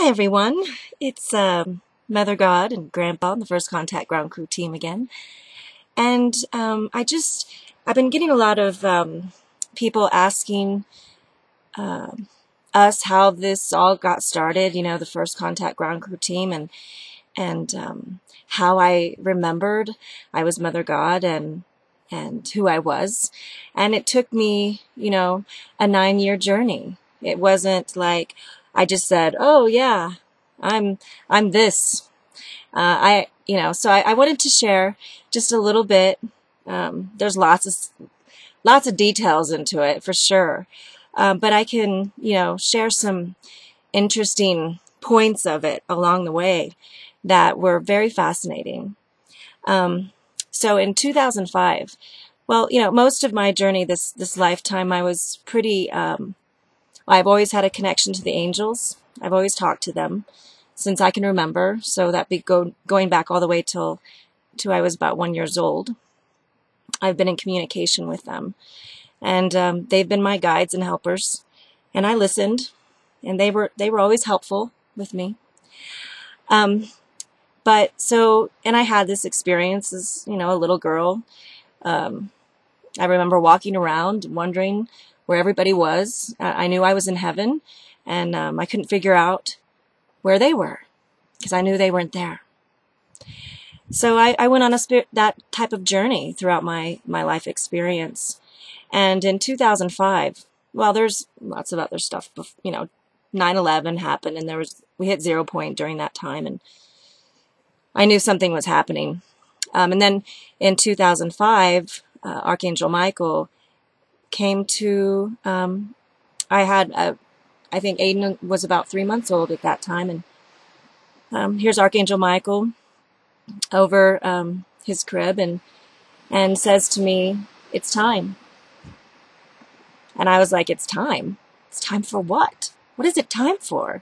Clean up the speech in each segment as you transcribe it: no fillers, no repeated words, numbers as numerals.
Hi everyone, it's MotherGod and Grandpa and the First Contact Ground Crew team again. And I've been getting a lot of people asking us how this all got started, you know, the First Contact Ground Crew team, and how I remembered I was MotherGod and who I was. And it took me, you know, a 9-year journey. It wasn't like I just said, "Oh yeah, I'm this." So I wanted to share just a little bit. There's lots of details into it for sure, but I can, you know, share some interesting points of it along the way that were very fascinating. So in 2005, well, you know, most of my journey this lifetime, I was pretty. I've always had a connection to the angels. I've always talked to them since I can remember. So that be going back all the way till I was about 1 year old. I've been in communication with them, and they've been my guides and helpers. And I listened, and they were always helpful with me. And I had this experience as, you know, a little girl. I remember walking around wondering where everybody was. I knew I was in heaven, and I couldn't figure out where they were because I knew they weren't there. So I went on that type of journey throughout my life experience. And in 2005, well, there's lots of other stuff. You know, 9/11 happened, and we hit 0 point during that time, and I knew something was happening. And then in 2005, Archangel Michael came to, I think Aiden was about 3 months old at that time, and here's Archangel Michael over his crib and says to me, "It's time." And I was like, "It's time? It's time for what? What is it time for?"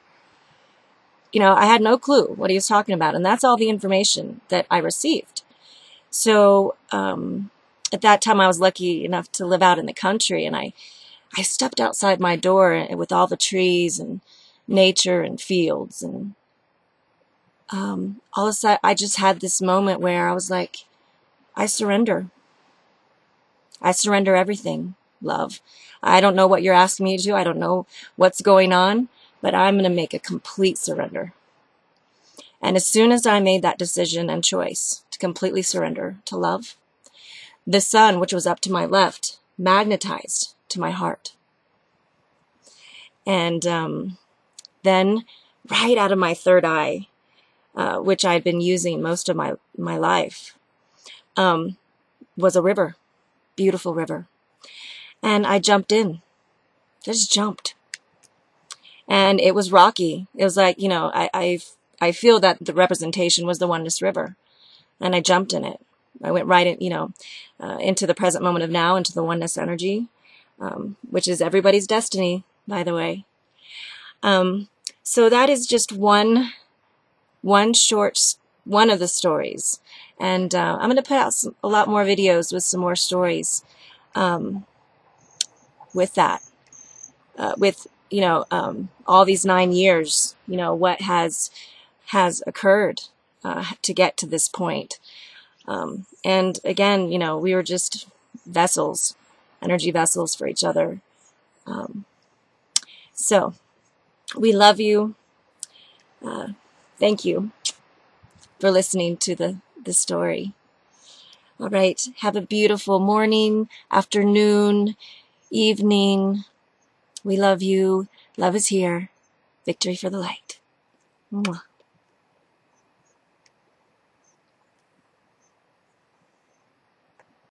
You know, I had no clue what he was talking about, and that's all the information that I received. So at that time, I was lucky enough to live out in the country, and I stepped outside my door with all the trees and nature and fields, and all of a sudden, I just had this moment where I was like, I surrender. I surrender everything, love. I don't know what you're asking me to do. I don't know what's going on, but I'm going to make a complete surrender. And as soon as I made that decision and choice to completely surrender to love, the sun, which was up to my left, magnetized to my heart. And then right out of my third eye, which I'd been using most of my life, was a river, beautiful river. And I jumped in, just jumped. And it was rocky. It was like, you know, I feel that the representation was the Oneness River. And I jumped in it. I went right in, you know, into the present moment of now, into the Oneness energy, which is everybody's destiny, by the way. So that is just one of the stories. And I'm going to put out a lot more videos with some more stories with that. With, you know, all these 9 years, you know, what has occurred to get to this point. And again, you know, we were just vessels, energy vessels for each other. So we love you. Thank you for listening to the story. All right. Have a beautiful morning, afternoon, evening. We love you. Love is here. Victory for the light. Mwah.